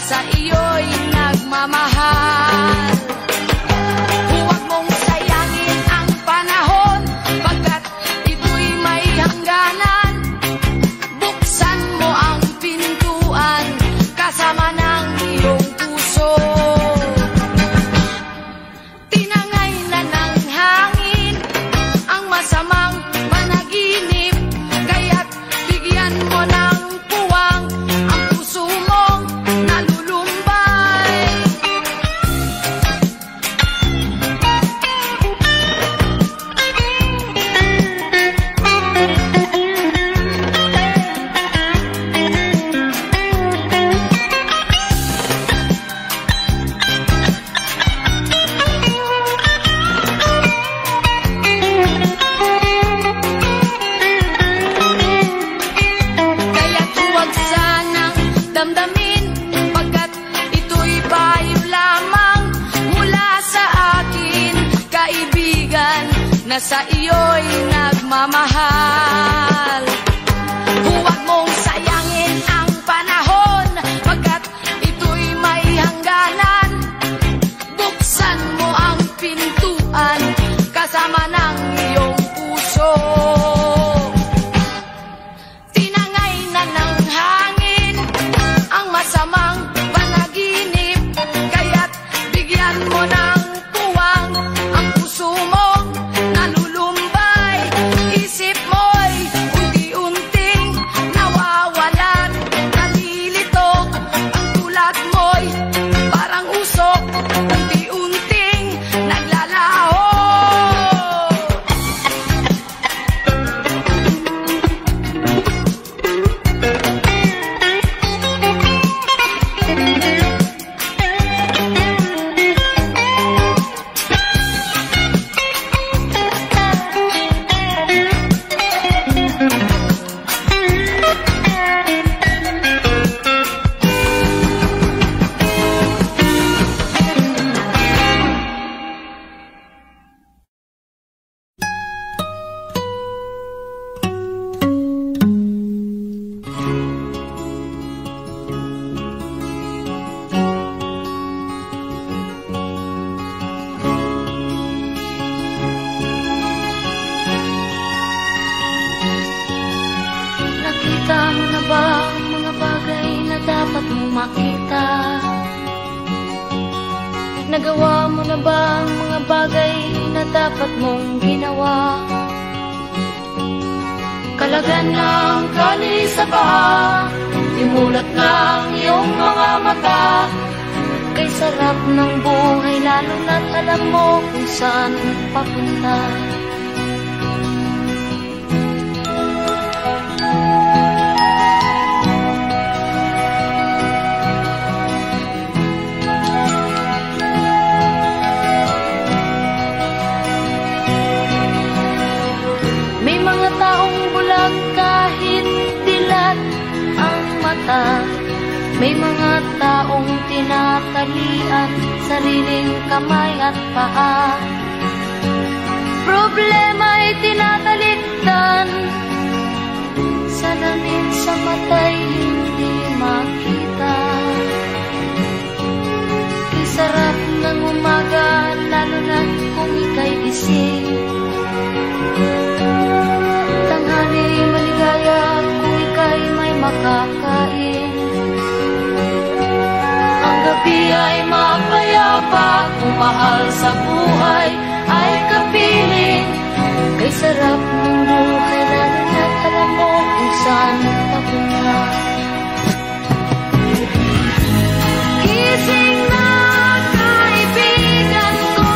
sa iyo'y nagmamahal. Huwag mong sayangin ang panahon, pagkat ito'y may hangganan. Buksan mo ang pintuan, kasama ng iyong puso. Tinangay na ng hangin ang masamang panaginip, kaya't bigyan mo ng puwang ang puso mong nalulumbay. Kaya't huwag sanang damdamin, pagkat ito'y payo lamang mula sa akin, kaibigan, na sa iyo'y nagmamahal. Huwag mong sayangin ang panahon, pagkat ito'y may hangganan. Buksan mo ang pintuan, kasama ng iyong puso. Tinangay na ng hangin ang masamang panaginip, kaya't bigyan mo ng puwang ang puso mong nalulumbay. Isip mo'y unti-unting nawawalan, nalilito ang tulad mo'y parang usok, unti-unting naglalaho. Nakita mo na ba ang mga bagay na dapat mong makita? Nagawa mo na ba ang mga bagay na dapat mong ginawa? Kalagan ng galing sa paa, imulat ng iyong mga mata. Kay sarap ng buhay, lalo na't alam mo kung saan papunta. May mga taong bulag kahit dilat ang mata. May mga taong tinatalian sariling kamay at paa. Problema'y tinatalikdan, salamin sa mata'y hindi makita. Di sarap ng umaga, lalo na kung ika'y gising. Tanghali maligaya kung ika'y may makakain. Ang gabi ay mapayapa kung mahal sa buhay ay kapiling. Kay sarap ng buhay, lalo na't alam mo kung saan papunta. Gising na kaibigan ko,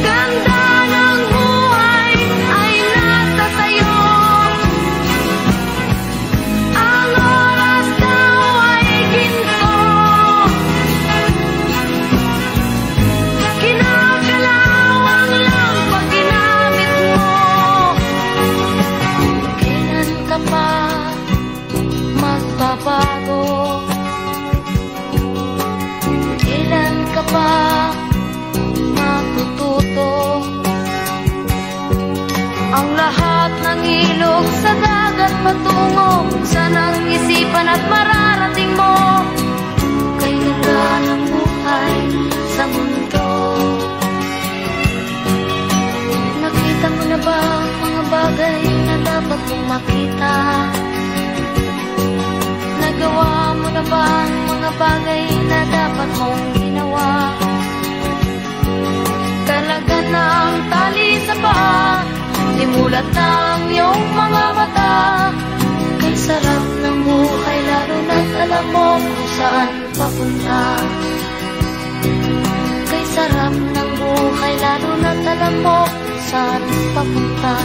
ganda ng buhay ay nasa sayo. Ang oras daw ay ginto, kinakalawang lang pag ginamit mo. Kailan ka pa magbabago? Kailan ka pa matututo? Ang lahat ng ilog sa dagat patungo, saan ang isipan at mararanasan? bagay na dapat mong ginawa. Talaga ng tali sa paa, limulat ng iyong mga mata. Kay sarap ng buhay, lalo na't alam mo kung saan papunta. Kay sarap ng buhay, lalo na't alam mo kung saan papunta.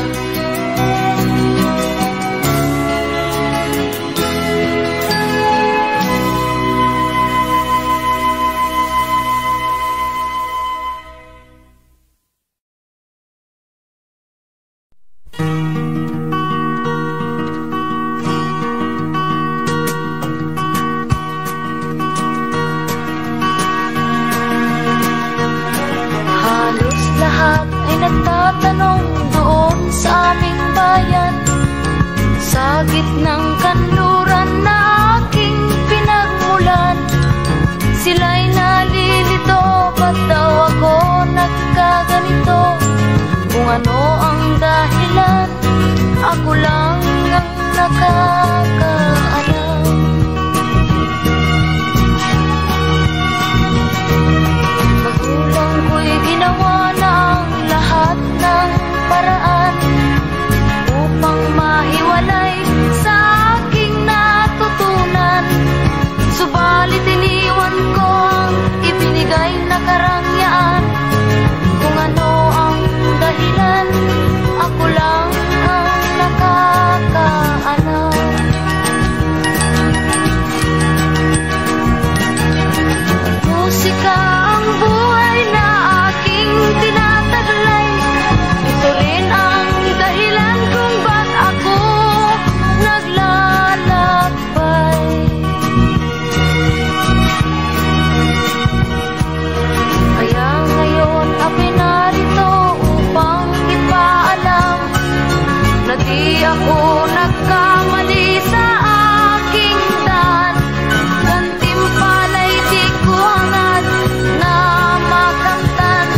Nagtatanong doon sa aming bayan, sa gitnang kanluran na aking pinagmulan. Sila'y nalilito, ba't daw ako nagkaganito? Kung ano ang dahilan, ako lang ang nakakaalam. Magulang ko'y ginawa ng lahat ng paraan upang mahiwalay sa aking natutunan. Subalit iniwan ko ang ibinigay na karangyaan. Kung ano ang dahilan, ako lang ang nakakaalam. Musika ang buhay na aking tinataglay. Ito rin ang dahilan kung ba't ako naglalakbay. Kaya ngayon ako'y narito upang ipaalam na di ako nagkamali sa aking daan. Gantimpala'y di ko hangad na makamtan,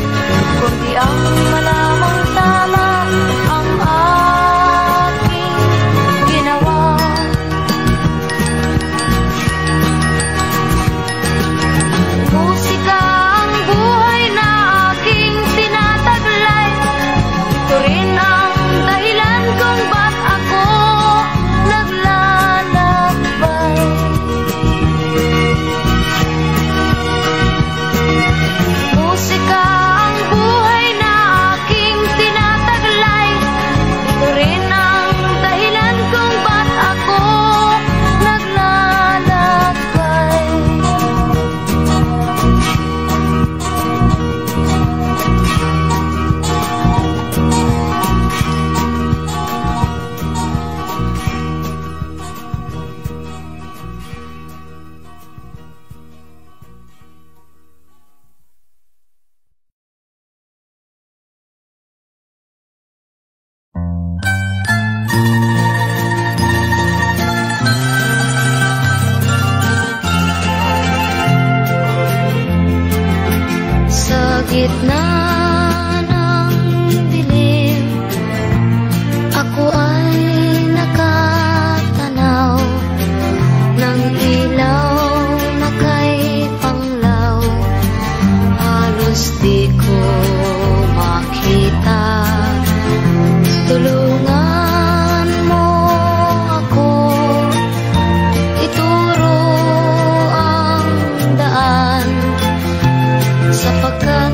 kundi ang malamang tama ang aking ginawa. Musika ang buhay na aking tinataglay. Ito rin ang dahilan kung ba't ako naglalakbay. Musika ang buhay na aking tinataglay. Ito rin ang dahilan kung ba't ako naglalakbay. Sa gitna ng dilim, ako ay nakatanaw ng ilaw na kay panglaw. Halos di ko makita. Tulungan mo ako, ituro ang daan, sapagkat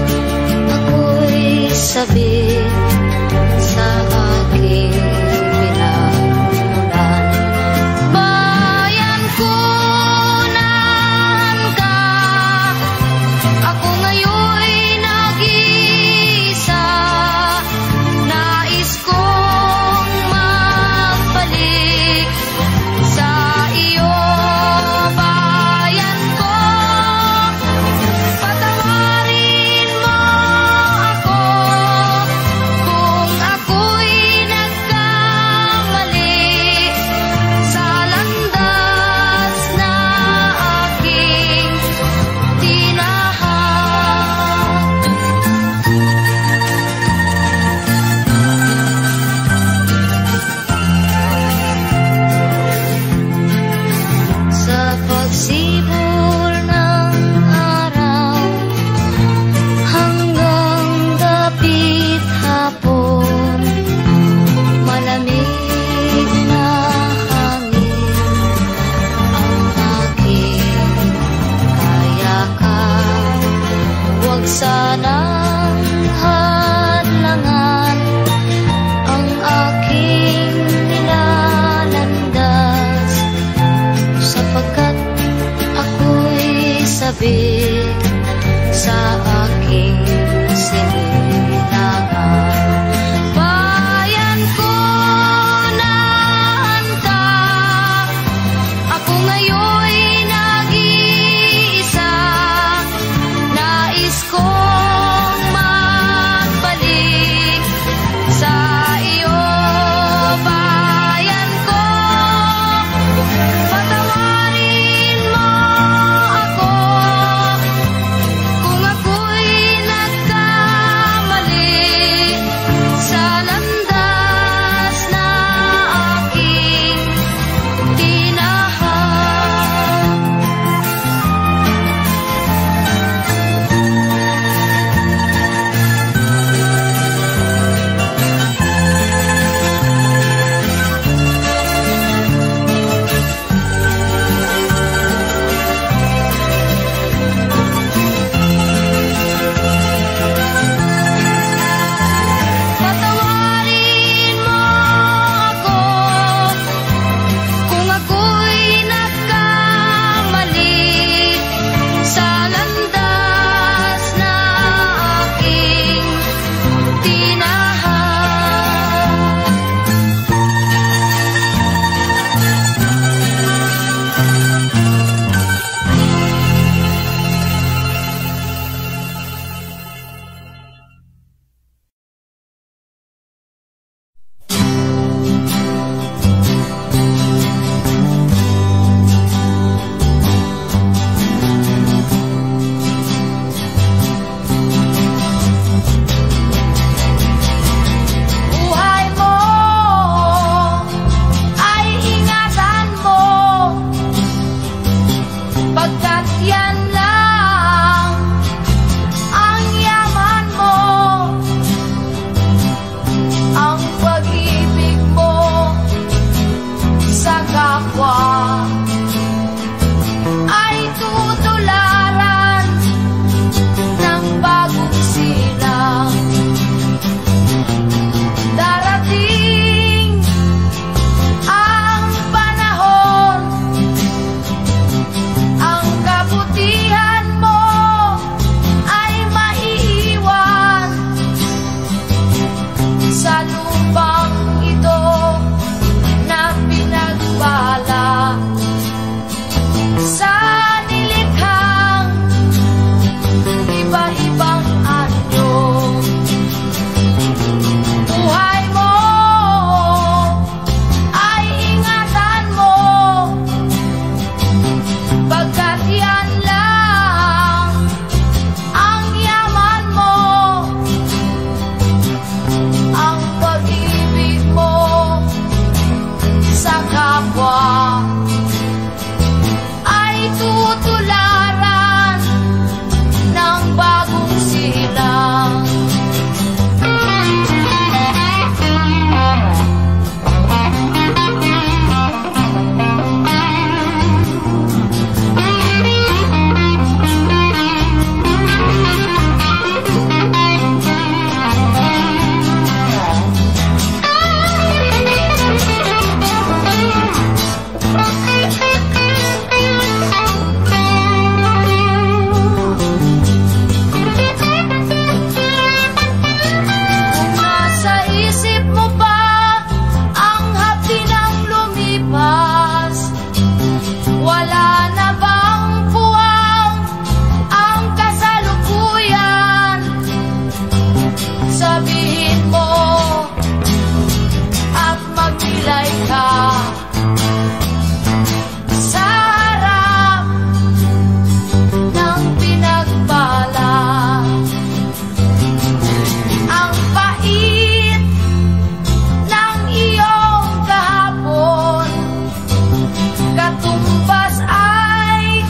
katumbas ay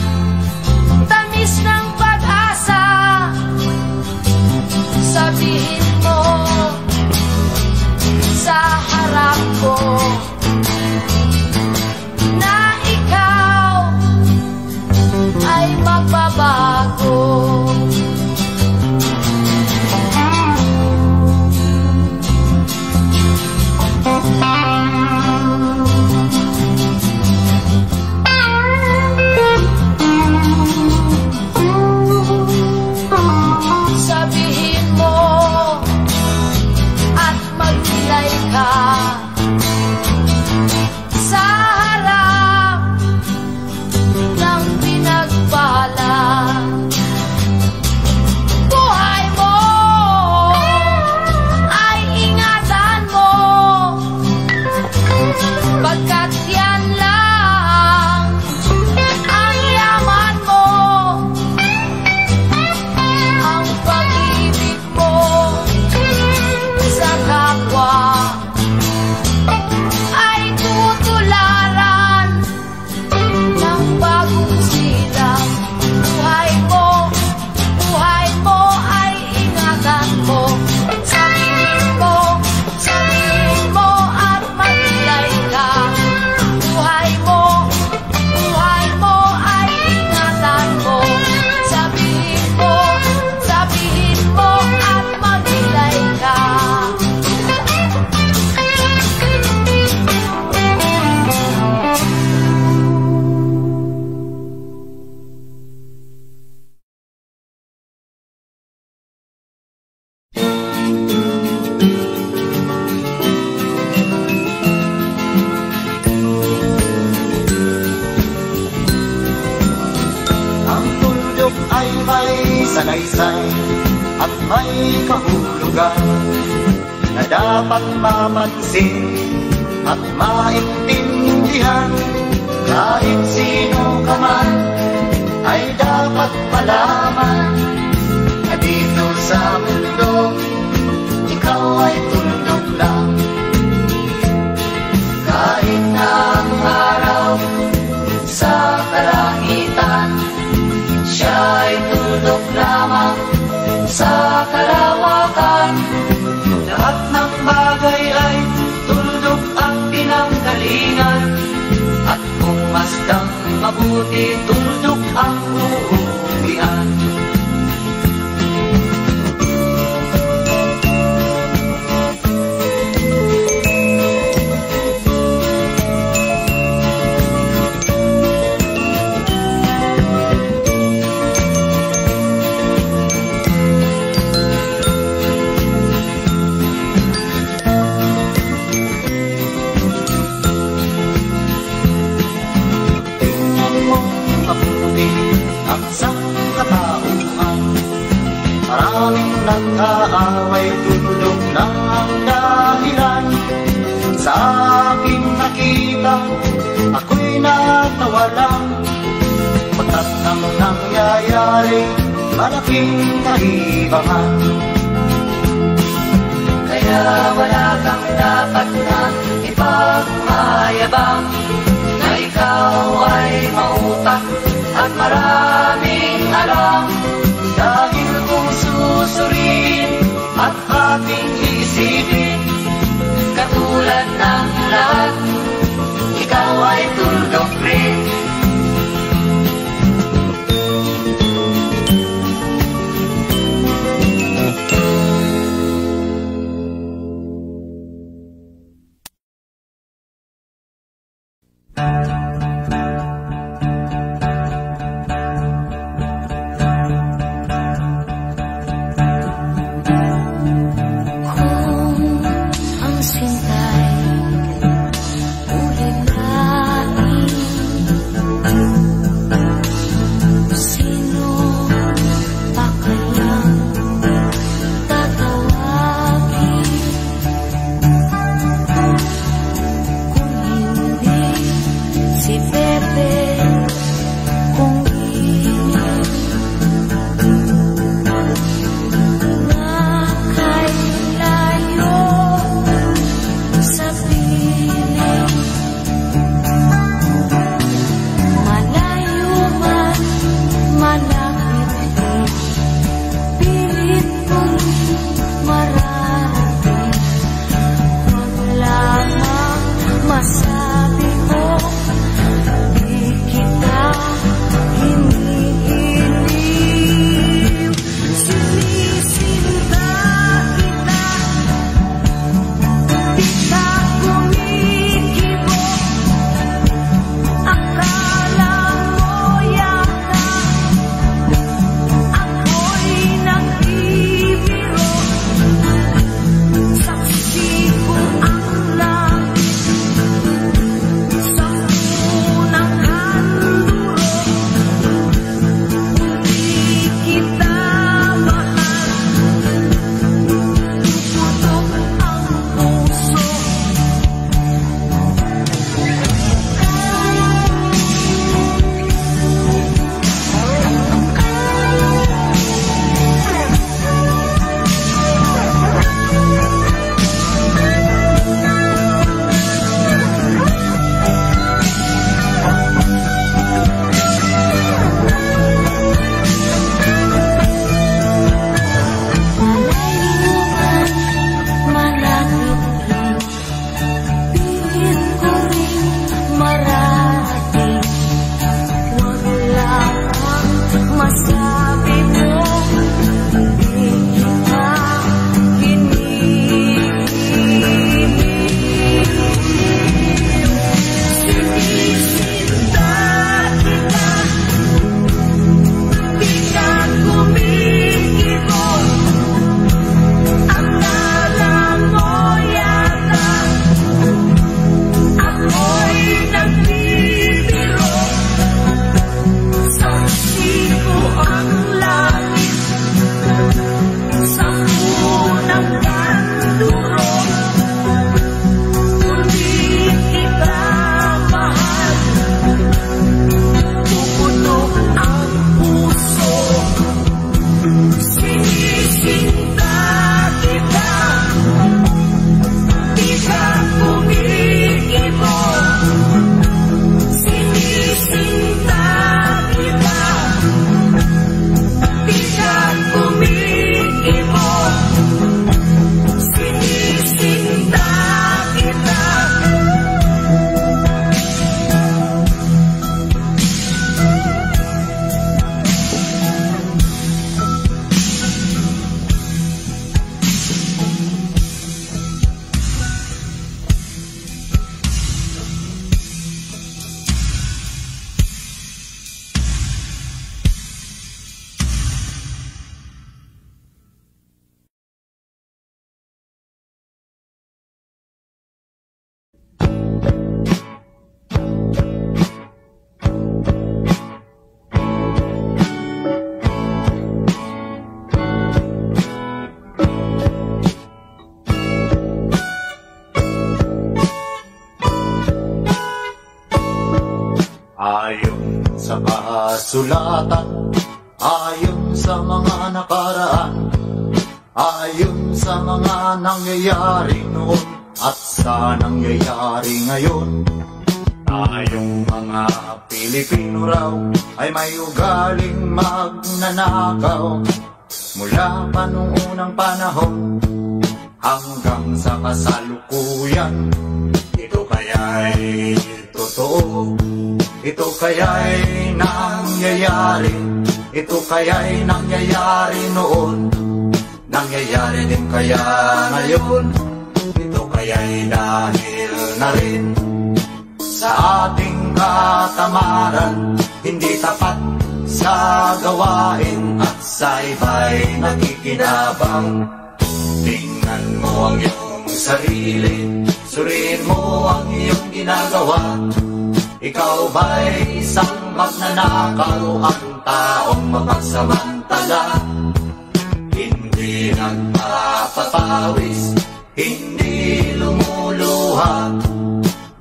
tamis ng pag-asa. Sabihin mo sa harap ko na ikaw ay magbabago. Sabihin mo at maglilay ka sa harap ng pinagbala. Buhay mo ay ingatan mo, pagkat yan lang ang yaman mo. Ang pag-ibig mo sa kapwa ay tutularan ng bagong silang. Buhay mo ay ingatan mo. Sabihin mo at maglilay ka. Buhay mo ay ingatan mo. Sabihin mo at maglilay ka. Ang tuldok ay may sanaysay at may kahulugan na dapat mapansin at maintindihan. Kahit sino ka man ay dapat malaman na dito sa mundo ikaw ay tuldok lang. Kahit na ang araw sa kalangitan, siya ay tuldok lamang sa kalawakan. Lahat ng bagay ay tuldok ang pinanggalingan, at kung masdang mabuti, tuldok ang uuwian. Tingnan mo mabuti ang sangkatauhan. Maraming nag-aaway, tuldok lang ang dahilan. Sa aking nakita, ako'y natawa lang, pagkat ang nangyayari malaking kaibahan. Kaya wala kang dapat na ipagmayabang, na ikaw ay mautak at maraming alam. Dahil kung susuriin at ating isipin, katulad ng lahat, ikaw ay tuldok rin. Pumutok ang puso, sinisinta kita. Di ka umiibig, sinisinta kita. Di ka umiibig, sinisinta kita. Ayon sa kasulatan, ayon sa mga nakaraan, ayon sa mga nangyayari noon at sa nangyayari ngayon, tayong mga Pilipino raw ay may ugaling magnanakaw. Mula pa nung unang panahon hanggang sa kasalukuyan, ito kaya'y totoo. Ito kaya'y nangyayari, ito kaya'y nangyayari noon, nangyayari din kaya ngayon. Ito kaya'y dahil na rin sa ating katamaran, hindi tapat sa gawain at sa iba'y nakikinabang. Tingnan mo ang iyong sarili, suriin mo ang iyong ginagawa. Ikaw ba'y isang magnanakaw, ang taong mapagsamantala? Hindi nagpapawis, hindi lumuluha,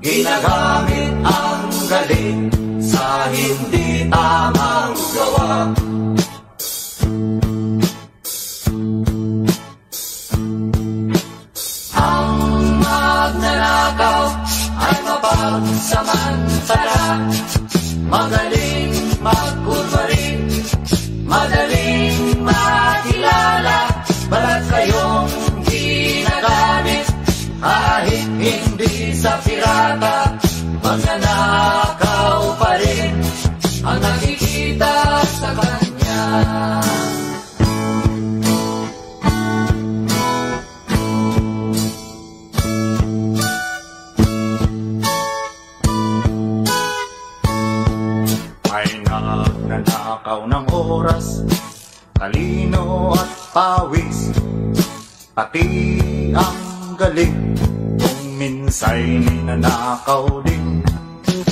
ginagamit ang galing sa hindi tamang gawa. Ang magnanakaw ay mapagsamantala, magaling magkunwari, madaling makilala. Balat kayong ginagamit kahit hindi sa pirata, magnanakaw pa rin ang nakikita sa kanya. Nagnanakaw ng oras, talino at pawis, pati ang galing. Kung minsa'y ninanakaw din,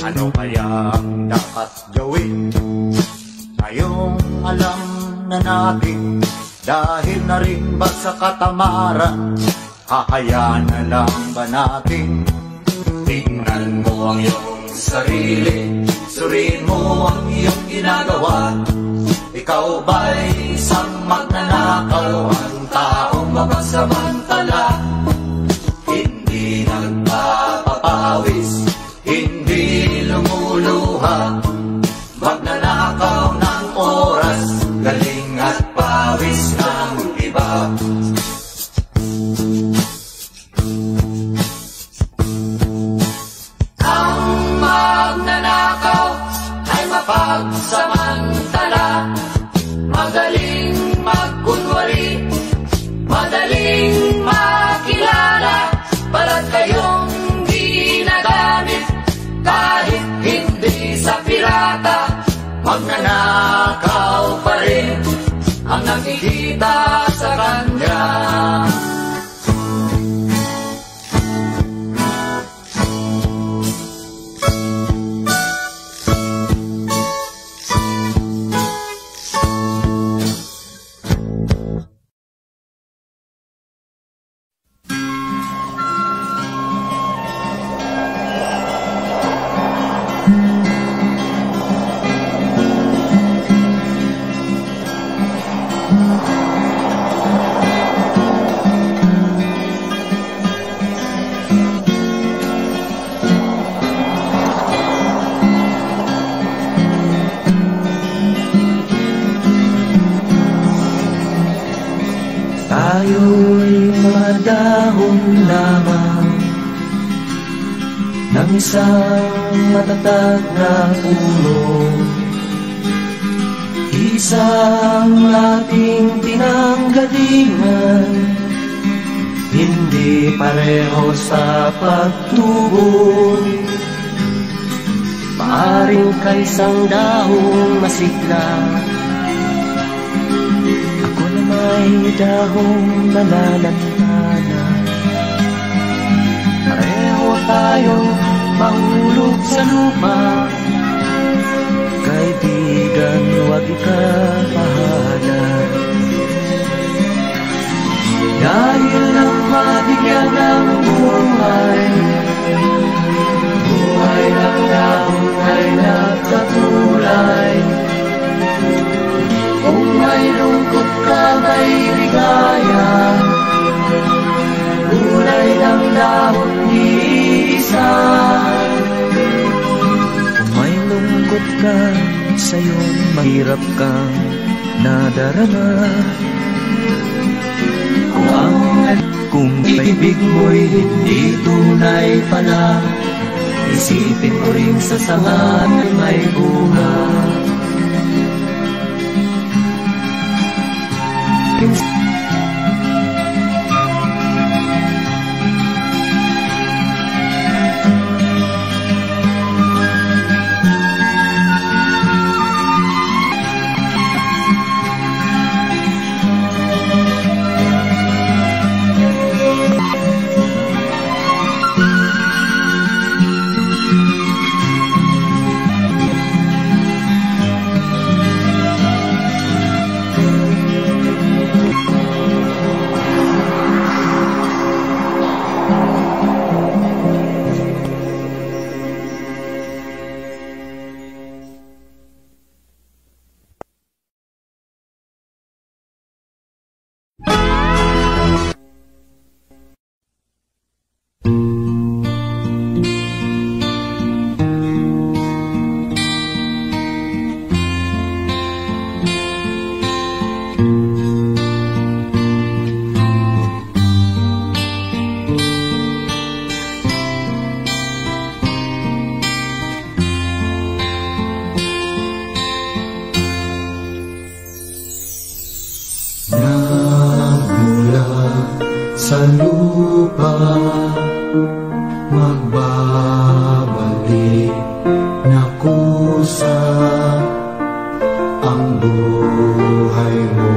ano kaya ang dapat gawin? Ngayong alam na natin, dahil na rin ba sa katamaran, hahayaan na lang ba natin? Tingnan mo ang iyong sarili, suriin mo ang iyong ginagawa. Ikaw ba'y isang magnanakaw, ang taong mapagsamantala? Hindi nagpapawis, hindi lumuluha, magnanakaw ng oras, galing at pawis ng iba. Ang magnanakaw ay mapagsamantala, magaling magkunwari, madaling makilala. Balat kayong ginagamit kahit hindi sa pirata, magnanakaw pa rin ang nakikita sa kanya. Isang matatag na puno, isang ating pinanggalingan, hindi pareho sa pagtubo. Maaring kaisang dahong masigla, ako na may dahong nalalantana. Pareho tayong mahulog sa lupa, kaibigan, huwag ikapahala. Dahil lang mabigyan ng buhay, buhay ng dahon ay nagkakulay. Kung may lungkot ka, may ligaya, kulay ng dahon iisa. Kung may lungkot ka, sa'yo'y mahirap kang nadarama. Kung pag-ibig mo'y hindi tunay pala, isipin mo rin sa sanga na may bunga. Sa lupa magbabalik na kusa ang buhay mo.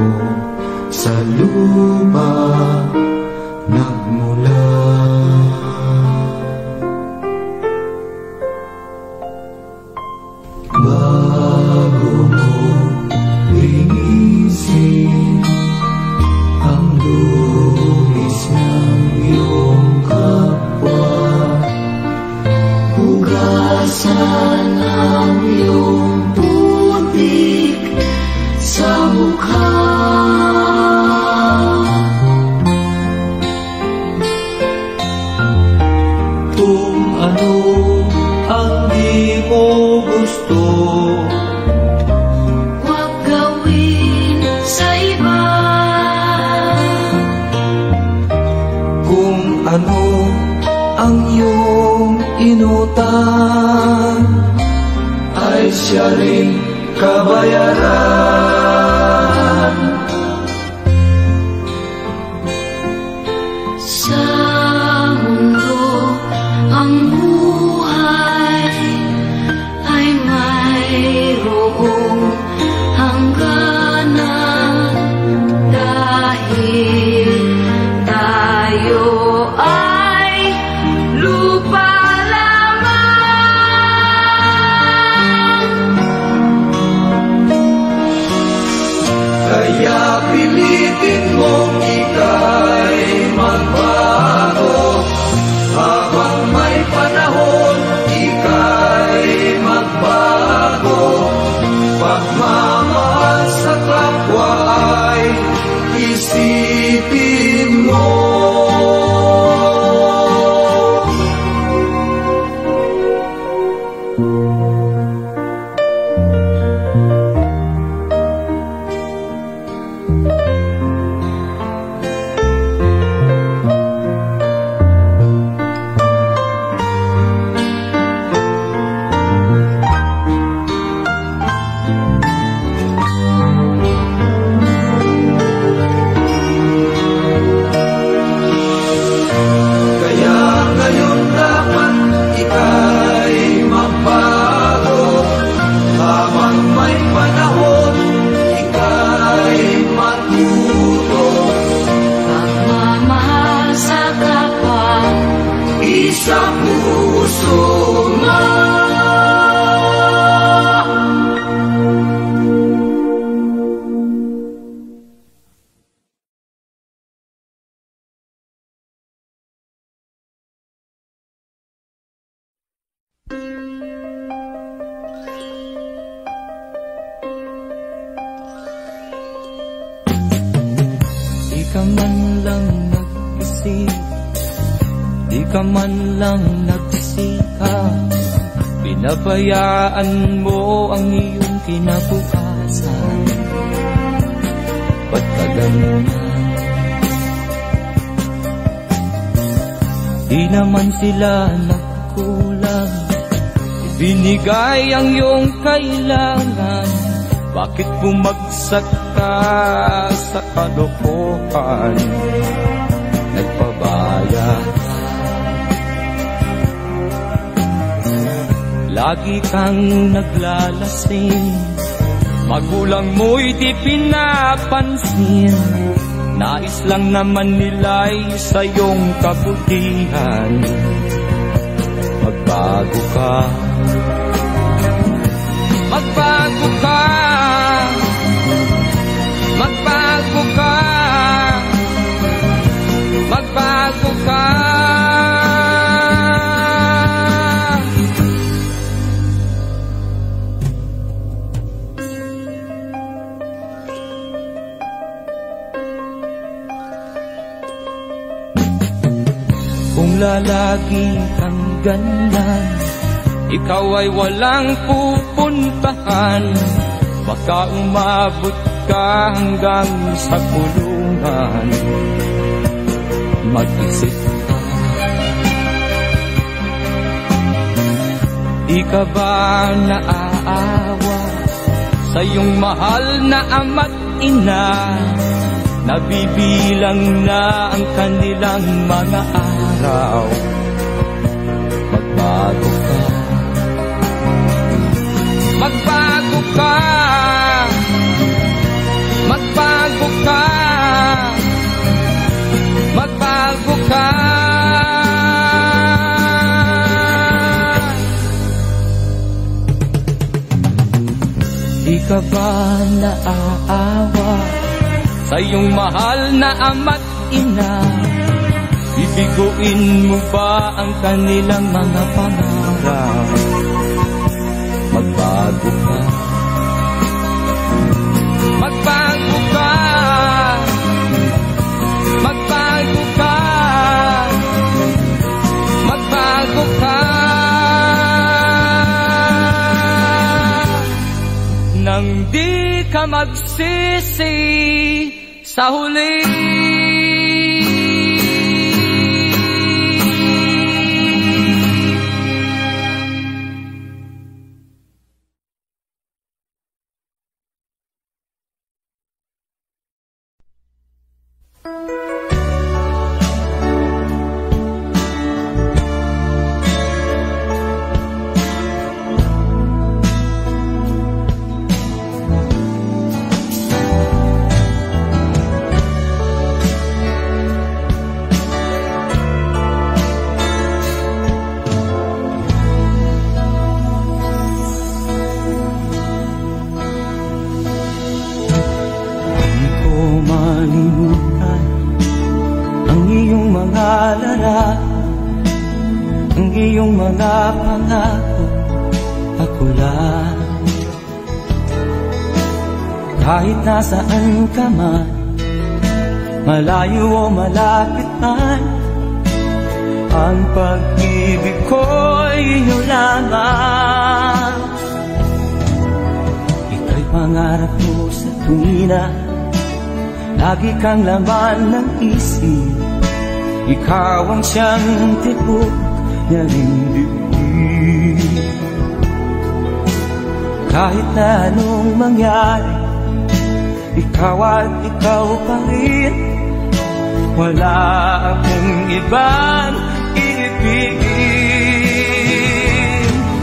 Sa lupa nagmula. Bago mo linisin ang lumis ng iyong kapwa, hugasan ang iyong putik sa mukha. Kung ano ang di mo gusto, Huwag gawin sa iba. kung ano ang iyong inutang, ay siya rin kabayaran. Sa mundo ang buhay ay mayroong hangganan, dahil tayo ay lupa lamang. Kaya pilitin mong ika'y magbago, habang may panahon ika'y magbago. ka man lang nag-isip, di ka man lang nagsikap, pinabayaan mo ang iyong kinabukasan. Ba't ka ganun? Di naman sila nagkulang, ibinigay ang iyong kailangan. Bakit bumagsak ka sa kalokohan? Nagpabaya ka, lagi kang naglalasing, magulang mo'y di pinapansin. Nais lang naman nila'y sa iyong kabutihan. Magbago ka, magbago ka, magbago ka, magbago ka. Kung lalagi kang ganyan, ikaw ay walang pupuntahan. Baka umabot ka hanggang sa kulungan. Mag-isip ka, di ka ba naaawa sa iyong mahal na ama't ina? Nabibilang na ang kanilang mga araw. Magbago ka, magbago ka, magbago ka, magbago ka. Di ka ba naaawa sa iyong mahal na ama't ina? Bibiguin mo ba ang kanilang mga pangarap? Magbago ka, magbago ka, magbago ka, magbago ka. Nang di ka magsisi sa huli. Ang iyong mga pangako, ako lang. Kahit nasaan ka man, malayo o malapit man, ang pag-ibig ko'y iyong lamang. Ika'y pangarap ko sa tuwina, lagi kang laman ng isip. Ikaw ang siyang tibok niya ring dibdib. Kahit na anong mangyari, ikaw at ikaw pa rin. Wala akong ibang ibigin.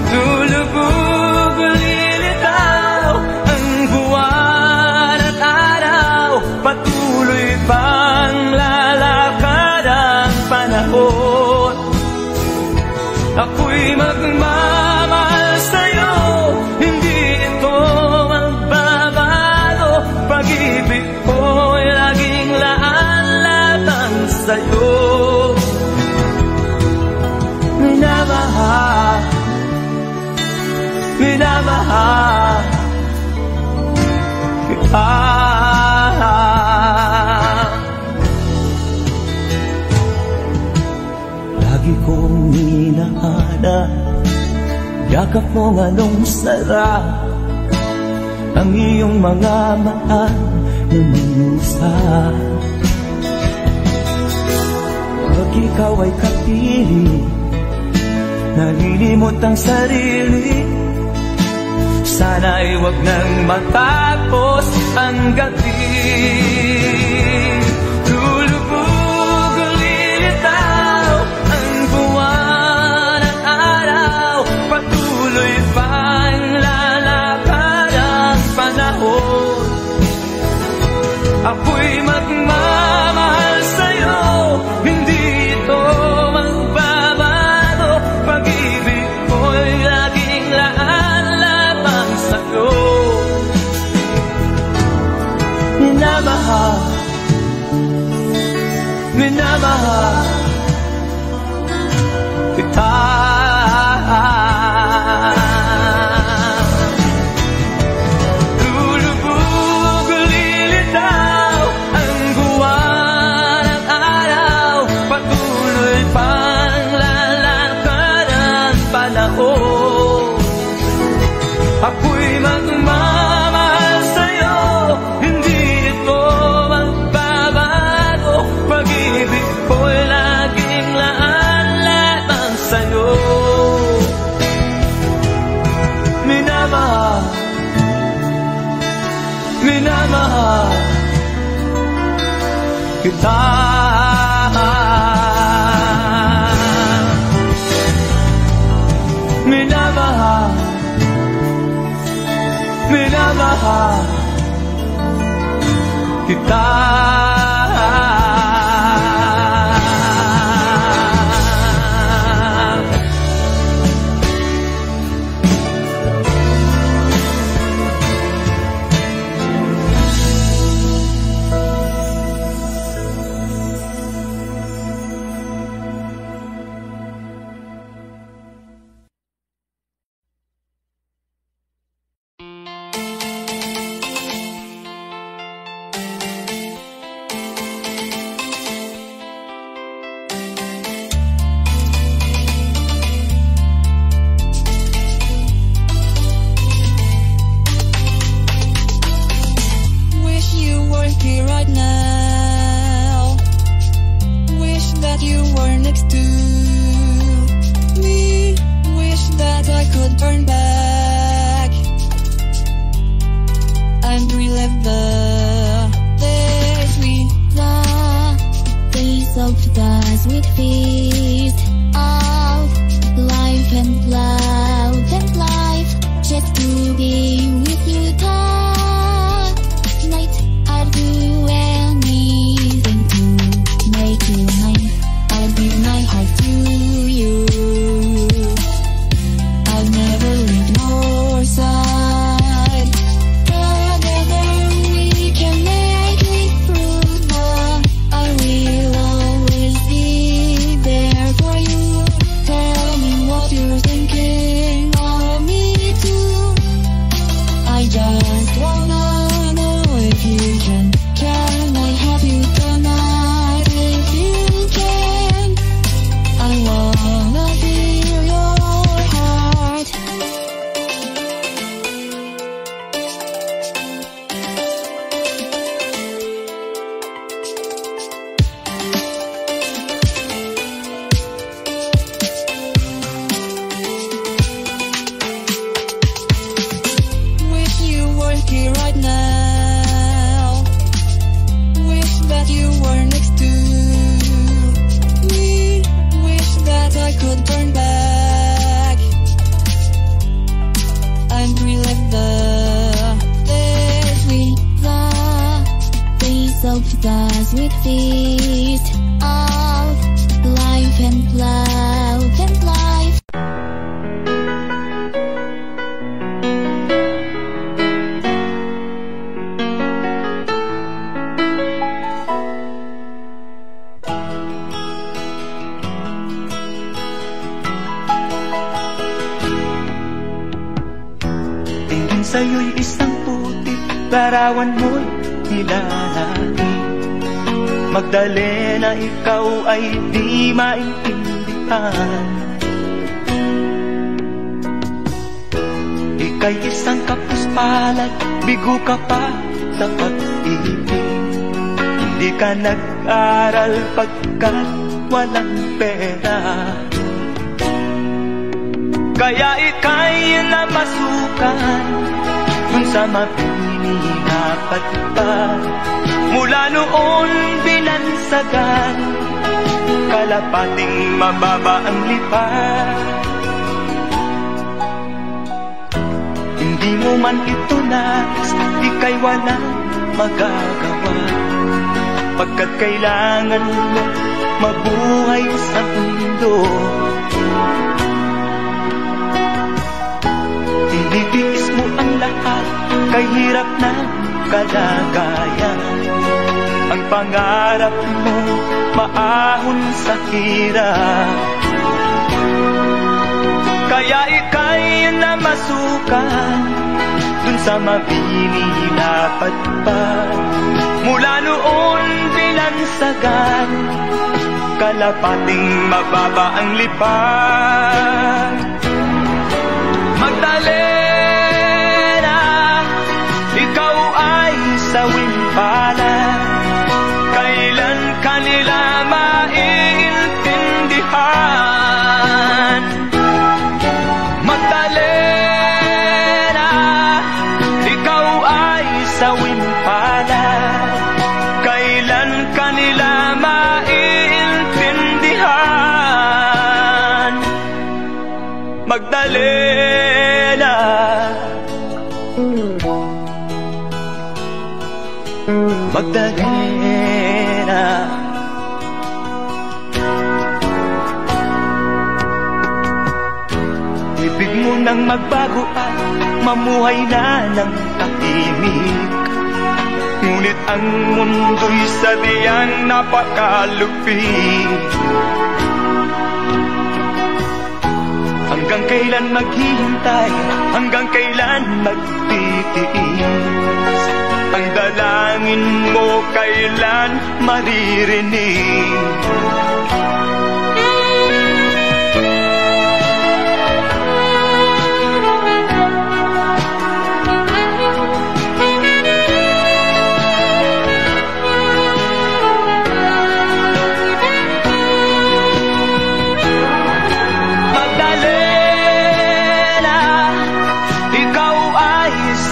Lulubog o lilitaw ang buwan at araw, patuloy pang lalakad ang panahon. Ako'y magmamahal sa'yo, hindi ito magbabago. Pag-ibig ko'y laging laan-latang sa'yo. Minamahal, minamahal kita. yakap mo anong sarap, ang iyong mga mata namiusap. Pag ikaw ay kapili, nalilimot ang sarili. Sana'y wag nang matapos ang gabi. Lulubog o lilitaw ang buwan at araw, patuloy pang lalakad ang panahon. Ako'y magmamahal sa'yo, hindi ito magbabago. Pag-ibig ko'y laging laan lamang sa'yo. Minamahal, minamahal kita. Lulubog o lilitaw ang buwan at araw, patuloy pang lalakad ang panahon. Ako'y magmamahal sa'yo, hindi ito magbabago. Pag-ibig ko'y laging laan lamang sa'yo. Minamahal, minamahal kita. Minamahal, minamahal kita. Sa'yo'y isang putik, larawan mo'y nilalaki. Magdalena, ikaw ay di maintindihan. Kay isang kapus palad, bigo ka pa sa pag-ibig. Hindi ka nag-aral pagkat walang pera, kaya ika'y namasukan dun sa mapininapat pa. Mula noon binansagan, kalapating mababa ang lipat. Hindi mo man ito nais, ika'y walang magagawa, pagkat kailangan mo mabuhay sa mundo. Tinitiis mo ang lahat, kay hirap na kalagayan. Ang pangarap mo maahon sa hirap, kaya ika'y namasukan dun sa mabininapat pa. Mula noon binansagan, kalapating mababa ang lipat. Magdalena, ikaw ay sawing palad, kailan kanila maiintindihan? Magdalena, ikaw ay sawing palad, kailan kanila maiintindihan? Magdalena, Magdalena. Ibig mo nang magbago at mamuhay na ng tahimik, ngunit ang mundo'y sadyang napakalupit. Hanggang kailan maghihintay, hanggang kailan magtitiis? Ang dalangin mo kailan maririnig?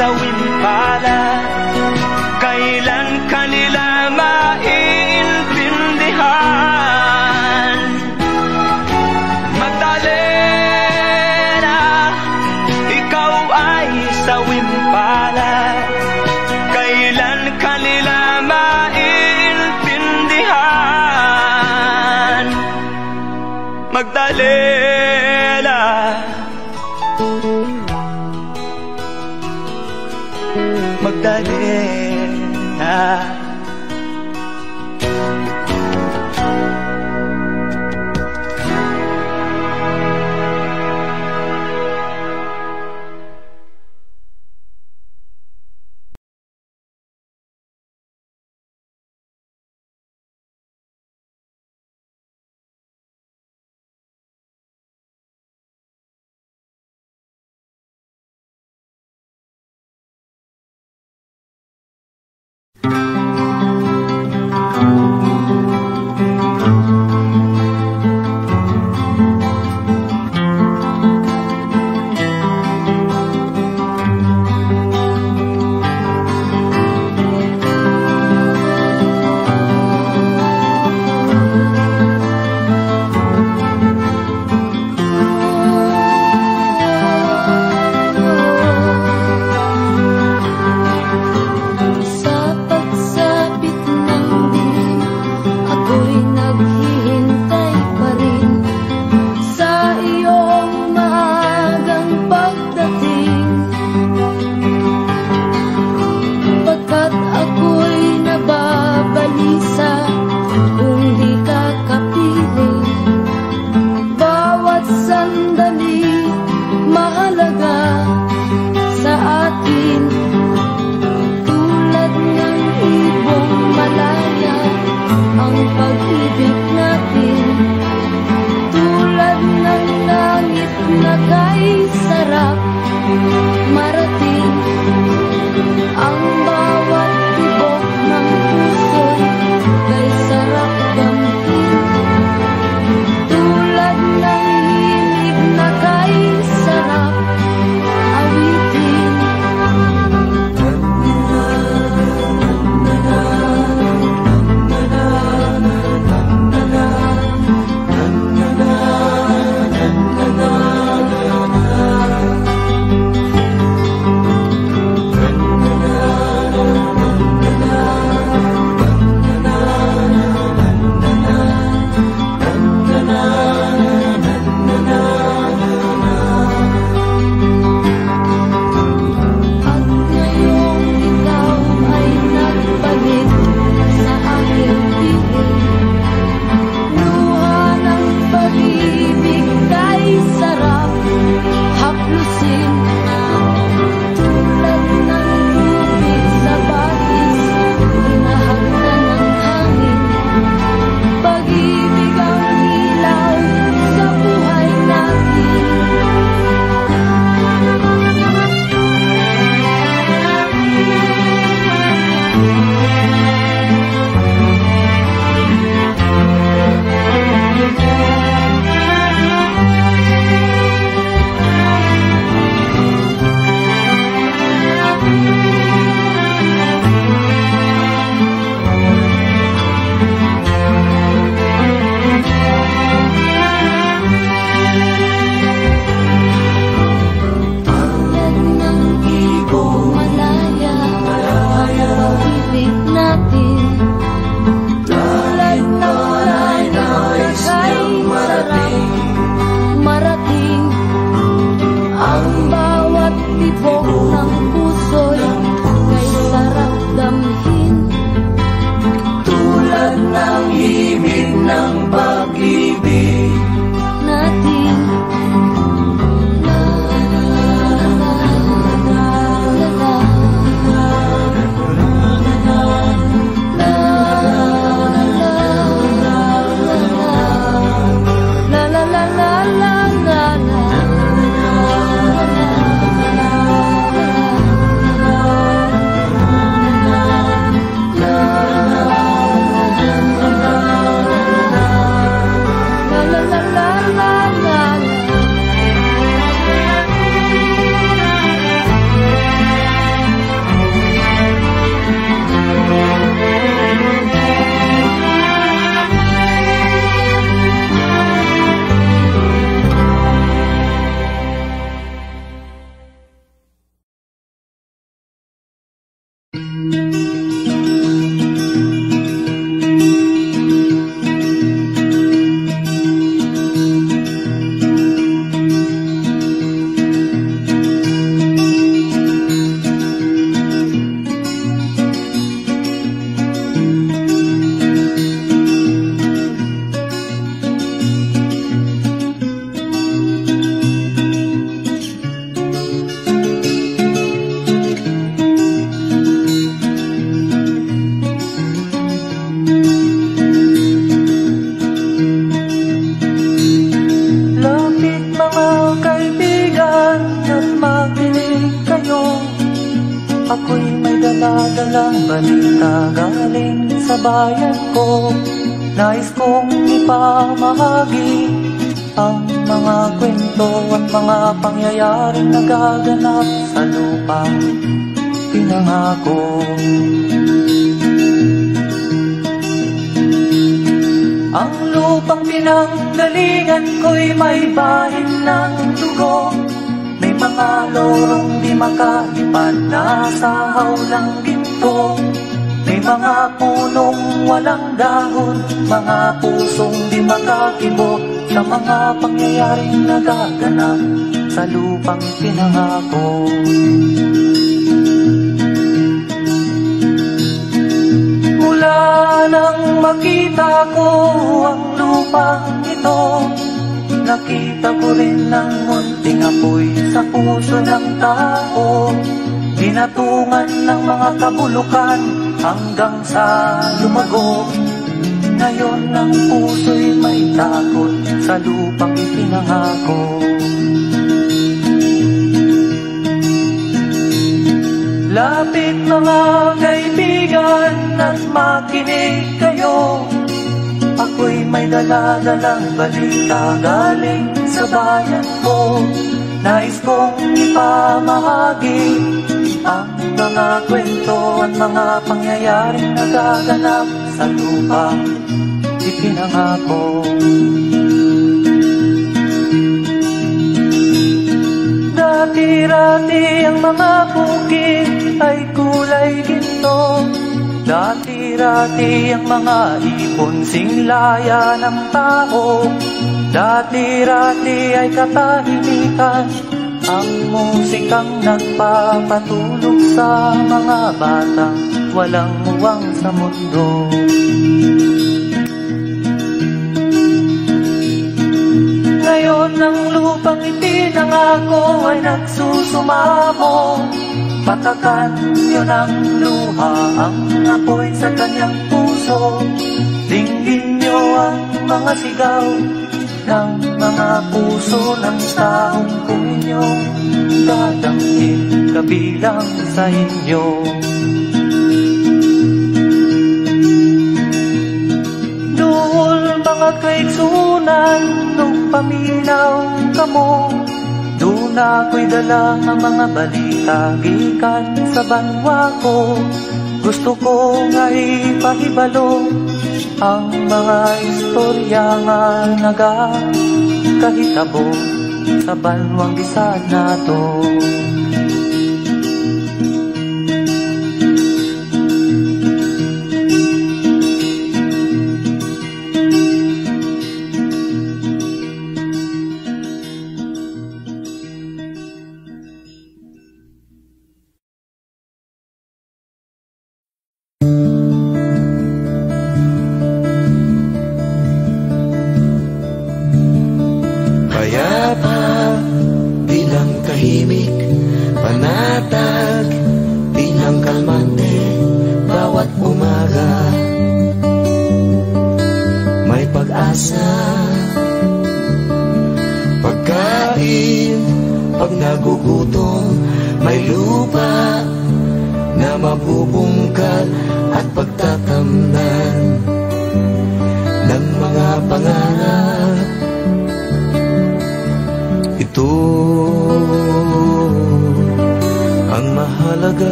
Sawing palad, kailan kanila maiintindihan? Magdalena, ikaw ay sawing palad, kailan kanila maiintindihan? Magdalena, Magdalena. Tulad ng langit na kay sarap Ako'y may dala-dalang balita galing sa bayan ko. Nais kong ipamahagi ang mga kwento at mga pangyayaring nagaganap sa lupang pinangako. Ang lupang pinanggalingan ko'y may bahin ng dugo. May mga lorong di makalipad na sa hawlang ginto. May mga punong walang dahon, mga pusong di makakibo sa mga pangyayaring nagaganap sa lupang pinangako. Mula nang makita ko ang lupang ito, nakita ko rin ang munting apoy sa puso ng tao. Binatungan ng mga kabulukan hanggang sa lumago. Ngayon ang puso'y may takot sa lupang ipinangako. Lapit mga kaibigan at makinig kayo. Ako'y may dala-dalang balita galing sa bayan ko. Nais kong ipamahagi ang mga kwento at mga pangyayaring nagaganap sa lupang ipinangako. Dati-rati ang mga bukid ay kulay ginto. Dati-rati ang mga ibon singlaya ng tao. Dati-rati ay katahimikan ang musikang nagpapatulog sa mga batang walang muwang sa mundo. Ngayon ang lupang ipinangako ay nagsusumamo. Patakan niyo ng luha ang apoy sa kanyang puso. Dinggin niyo ang mga sigaw ng mga puso ng taong kung inyong dadamhin kabilang sa inyo. Duol mga kaigsunan nung paminaw kamo. Doon ako'y dala ang mga balita gikan sa banwa ko. Gusto ko nga ipahibalo ang mga istorya nga nagakahitabo sa banwang bisan nato.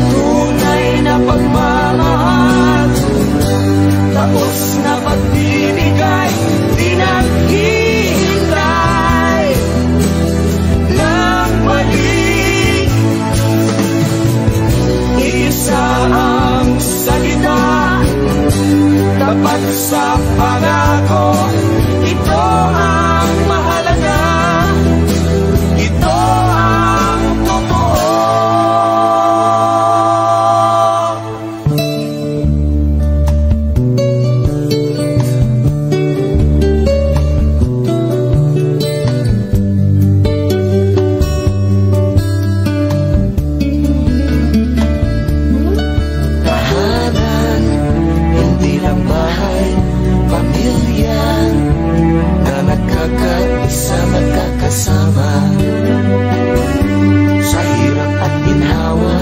Tunay na pagmamahal sa pangako. Ito ang mahalaga, ito ang totoo. Tahanan, hindi lang bahay, pamilya na nagkakaisa, magkakasama sa hirap at ginhawa.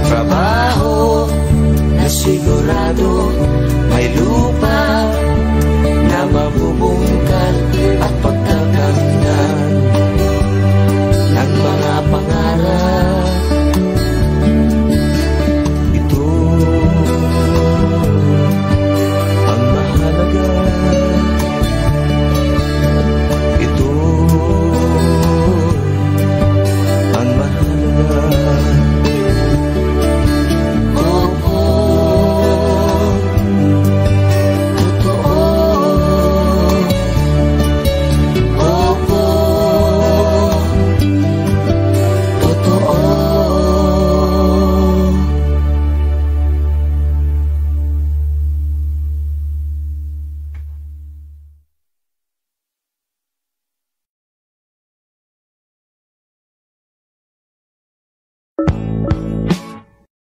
Trabaho na sigurado